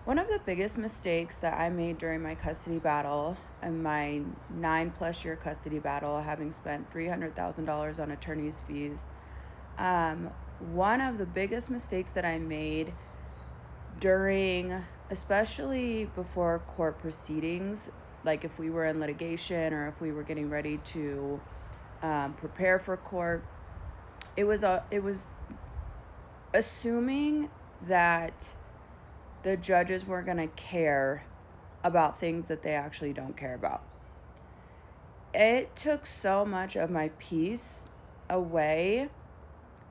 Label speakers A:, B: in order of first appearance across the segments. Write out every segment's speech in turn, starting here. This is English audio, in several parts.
A: One of the biggest mistakes that I made during my custody battle and my 9+ year custody battle, having spent $300,000 on attorney's fees, one of the biggest mistakes that I made during, especially before court proceedings, like if we were in litigation or if we were getting ready to prepare for court, it was assuming that the judges weren't going to care about things that they actually don't care about. It took so much of my peace away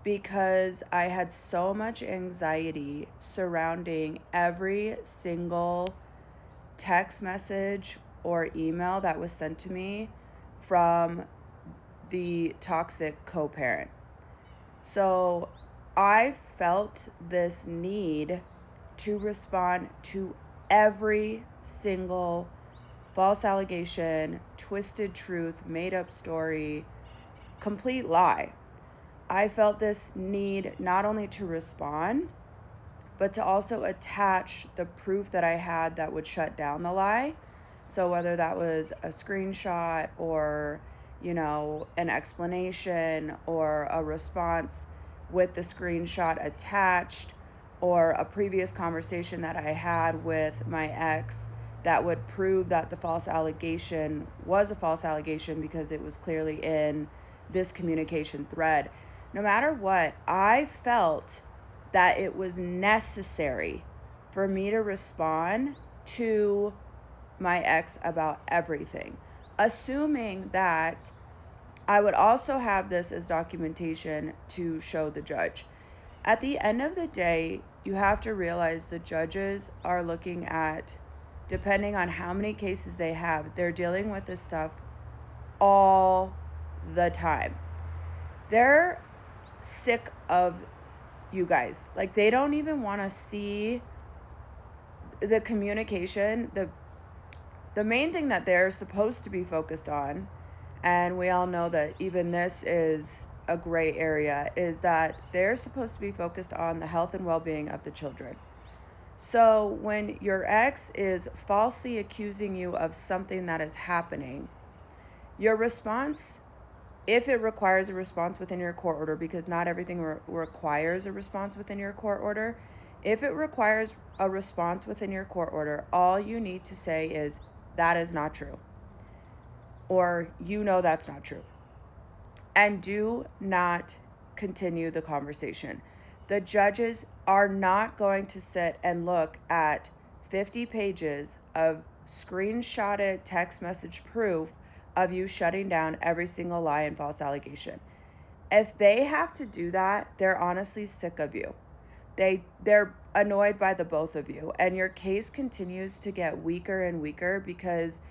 A: because I had so much anxiety surrounding every single text message or email that was sent to me from the toxic co parent. So I felt this need to respond to every single false allegation, twisted truth, made up story, complete lie. I felt this need not only to respond, but to also attach the proof that I had that would shut down the lie. So whether that was a screenshot or, an explanation or a response with the screenshot attached or a previous conversation that I had with my ex that would prove that the false allegation was a false allegation because it was clearly in this communication thread. No matter what, I felt that it was necessary for me to respond to my ex about everything, assuming that I would also have this as documentation to show the judge. At the end of the day, you have to realize the judges are looking at, depending on how many cases they have, they're dealing with this stuff all the time. They're sick of you guys. Like, they don't even want to see the communication. The main thing that they're supposed to be focused on, and we all know that even this is a gray area, is that they're supposed to be focused on the health and well-being of the children. So when your ex is falsely accusing you of something that is happening, your response, if it requires a response within your court order, because not everything requires a response within your court order, if it requires a response within your court order, all you need to say is, that is not true. Or, that's not true. And do not continue the conversation. The judges are not going to sit and look at 50 pages of screenshotted text message proof of you shutting down every single lie and false allegation. If they have to do that, they're honestly sick of you. They're annoyed by the both of you, and your case continues to get weaker and weaker because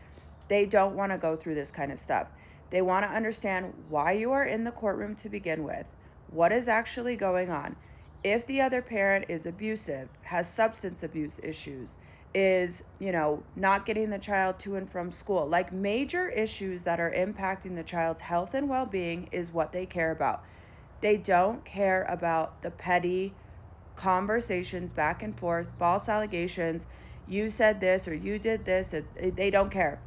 A: they don't want to go through this kind of stuff. They want to understand why you are in the courtroom to begin with, what is actually going on. If the other parent is abusive, has substance abuse issues, is, not getting the child to and from school, like major issues that are impacting the child's health and well-being is what they care about. They don't care about the petty conversations back and forth, false allegations, you said this or you did this, they don't care.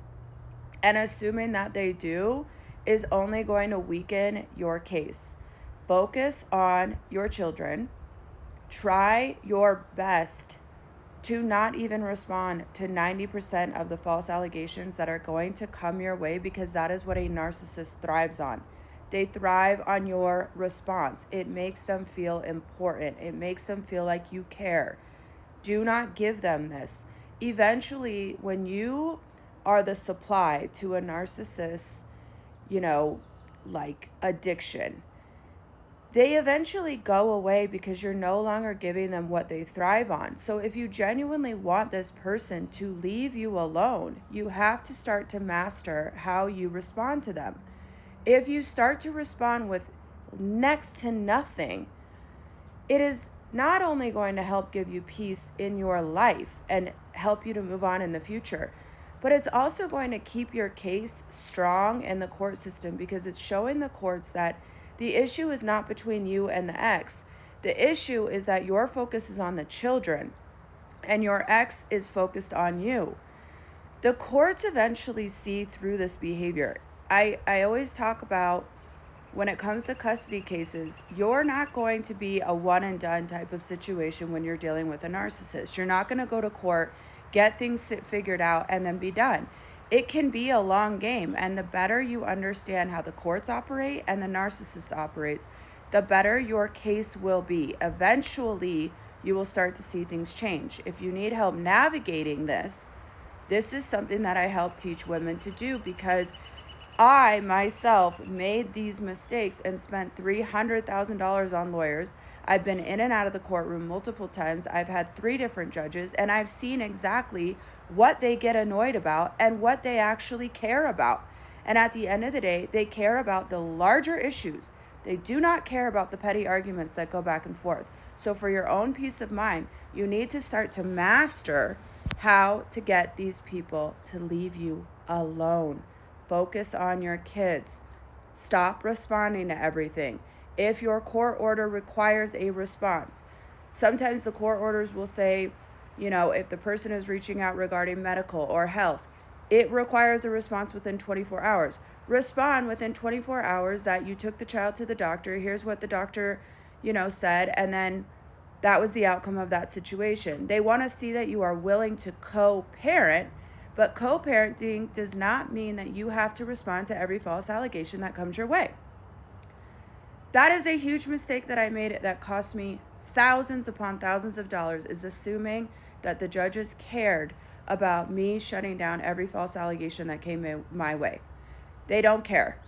A: And assuming that they do is only going to weaken your case. Focus on your children. Try your best to not even respond to 90% of the false allegations that are going to come your way, because that is what a narcissist thrives on. They thrive on your response. It makes them feel important. It makes them feel like you care. Do not give them this. Eventually, when you are the supply to a narcissist, like addiction, they eventually go away because you're no longer giving them what they thrive on. So if you genuinely want this person to leave you alone, you have to start to master how you respond to them. If you start to respond with next to nothing, it is not only going to help give you peace in your life and help you to move on in the future, but it's also going to keep your case strong in the court system, because it's showing the courts that the issue is not between you and the ex. The issue is that your focus is on the children. and your ex is focused on you. The courts eventually see through this behavior. I always talk about, when it comes to custody cases, you're not going to be a one and done type of situation when you're dealing with a narcissist. You're not going to go to court, get things figured out, and then be done. It can be a long game, and the better you understand how the courts operate and the narcissist operates, the better your case will be. Eventually, you will start to see things change. If you need help navigating this is something that I help teach women to do, because I myself made these mistakes and spent $300,000 on lawyers. I've been in and out of the courtroom multiple times. I've had 3 different judges, and I've seen exactly what they get annoyed about and what they actually care about. And at the end of the day, they care about the larger issues. They do not care about the petty arguments that go back and forth. So for your own peace of mind, you need to start to master how to get these people to leave you alone. Focus on your kids. Stop responding to everything. If your court order requires a response, sometimes the court orders will say, if the person is reaching out regarding medical or health, it requires a response within 24 hours. Respond within 24 hours that you took the child to the doctor. Here's what the doctor, said, and then that was the outcome of that situation. They want to see that you are willing to co-parent, but co-parenting does not mean that you have to respond to every false allegation that comes your way. That is a huge mistake that I made that cost me thousands upon thousands of dollars, is assuming that the judges cared about me shutting down every false allegation that came my way. They don't care.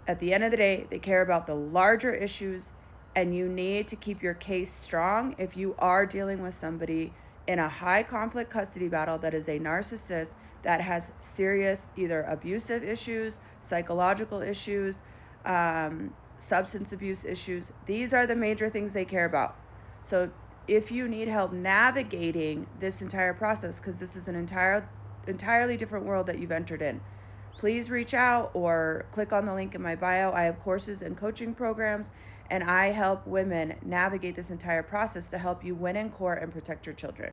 A: At the end of the day, they care about the larger issues, and you need to keep your case strong if you are dealing with somebody in a high conflict custody battle that is a narcissist that has serious either abusive issues, psychological issues, substance abuse issues. These are the major things they care about. So if you need help navigating this entire process, because this is an entirely different world that you've entered in, please reach out or click on the link in my bio. I have courses and coaching programs, and I help women navigate this entire process to help you win in court and protect your children.